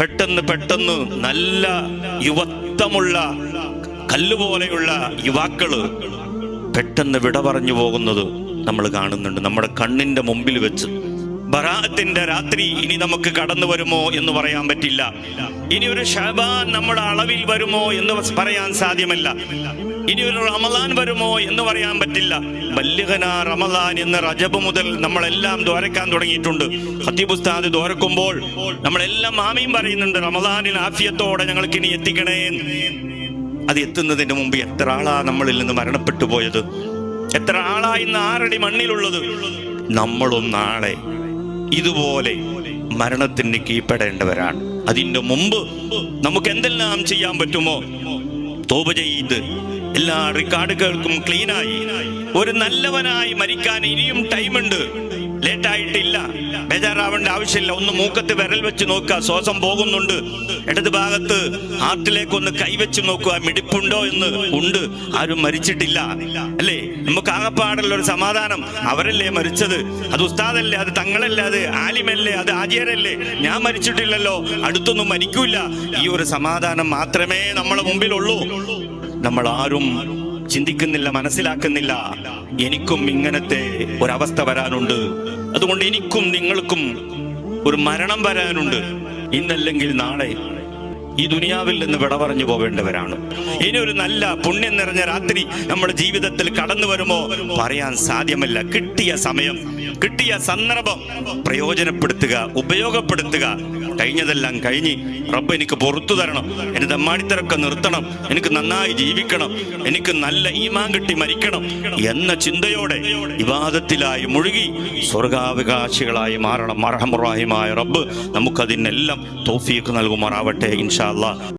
പെട്ടെന്ന് നല്ല യുവത്വമുള്ള കല്ലുപോലെയുള്ള യുവാക്കള് പെട്ടെന്ന് വിട പറഞ്ഞു പോകുന്നത് നമ്മൾ കാണുന്നുണ്ട് നമ്മുടെ കണ്ണിന്റെ മുമ്പിൽ വെച്ച്. ബറാഅത്തിന്റെ രാത്രി ഇനി നമുക്ക് കടന്നു വരുമോ എന്ന് പറയാൻ പറ്റില്ല. ഇനി ഒരു ശഅബാൻ നമ്മുടെ അളവിൽ വരുമോ എന്ന് പറയാൻ സാധ്യമല്ല. ഇനി ഒരു റമളാൻ വരുമോ എന്ന് പറയാൻ പറ്റില്ല. ബല്ലിഗനാ റമളാൻ എന്ന് റജബ് മുതൽ നമ്മളെല്ലാം ദ്വാരക്കാൻ തുടങ്ങിയിട്ടുണ്ട്. ഖത്തീബ് ഉസ്താദ് ദ്വാരക്കുമ്പോൾ നമ്മളെല്ലാം ആമീൻ പറയുന്നുണ്ട്, റമളാനിൽ ആഫിയത്തോടെ ഞങ്ങൾക്ക് ഇനി എത്തിക്കണേ. അത് എത്തുന്നതിന് മുമ്പ് എത്ര ആളാ നമ്മളിൽ നിന്ന് മരണപ്പെട്ടു പോയത്, എത്ര ആളാ ഇന്ന് 6 അടി മണ്ണിലുള്ളത്. നമ്മളും നാളെ ഇതുപോലെ മരണത്തിന് കീഴ്പ്പെടേണ്ടവരാണ്. അതിന്റെ മുമ്പ് നമുക്ക് എന്തെല്ലാം ചെയ്യാൻ പറ്റുമോ തൗബ ചെയ്ത് എല്ലാ റെക്കോർഡുകൾക്കും ക്ലീനായി ഒരു നല്ലവനായി മരിക്കാൻ ഇനിയും ടൈമുണ്ട്. ലേറ്റായിട്ടില്ല, ബേജാറാവേണ്ട ആവശ്യമില്ല. ഒന്ന് മൂക്കത്ത് വിരൽ വെച്ച് നോക്കുക, ശ്വാസം പോകുന്നുണ്ട്. ഇടത് ഭാഗത്ത് ഹാർട്ടിലേക്ക് ഒന്ന് കൈവച്ച് നോക്കുക, മിടിപ്പുണ്ടോ എന്ന്. ഉണ്ട്, ആരും മരിച്ചിട്ടില്ല അല്ലേ? നമുക്ക് ആകപ്പാടുള്ള ഒരു സമാധാനം, അവരല്ലേ മരിച്ചത്, അത് ഉസ്താദല്ലേ, അത് തങ്ങളല്ലേ, അത് ആലിമല്ലേ, അത് ആചാര്യല്ലേ, ഞാൻ മരിച്ചിട്ടില്ലല്ലോ, അടുത്തൊന്നും മരിക്കൂല. ഈ ഒരു സമാധാനം മാത്രമേ നമ്മളെ മുമ്പിലുള്ളൂ. നമ്മൾ ആരും ചിന്തിക്കുന്നില്ല, മനസ്സിലാക്കുന്നില്ല. എനിക്കും ഇങ്ങനത്തെ ഒരവസ്ഥ വരാനുണ്ട്, അതുകൊണ്ട് എനിക്കും നിങ്ങൾക്കും ഒരു മരണം വരാനുണ്ട്. ഇന്നല്ലെങ്കിൽ നാളെ ഈ ദുനിയാവിൽ നിന്ന് വിട പറഞ്ഞു പോവേണ്ടവരാണ്. ഇനി ഒരു നല്ല പുണ്യം നിറഞ്ഞ രാത്രി നമ്മുടെ ജീവിതത്തിൽ കടന്നു വരുമോ പറയാൻ സാധ്യമല്ല. കിട്ടിയ സമയം, കിട്ടിയ സന്ദർഭം പ്രയോജനപ്പെടുത്തുക, ഉപയോഗപ്പെടുത്തുക. കഴിഞ്ഞതെല്ലാം കഴിഞ്ഞ് റബ്ബ് എനിക്ക് പുറത്തു തരണം, എന്റെ ദമ്മാടിത്തരൊക്കെ നിർത്തണം, എനിക്ക് നന്നായി ജീവിക്കണം, എനിക്ക് നല്ല ഈമാൻ കിട്ടി മരിക്കണം എന്ന ചിന്തയോടെ ഇബാദത്തിലായി മുഴുകി സ്വർഗാവകാശികളായി മാറണം. അർഹമുർ റഹീമായ റബ്ബ് നമുക്കതിനെല്ലാം തൗഫീഖ് നൽകുമാറാവട്ടെ ഇൻഷാ അല്ലാഹ്.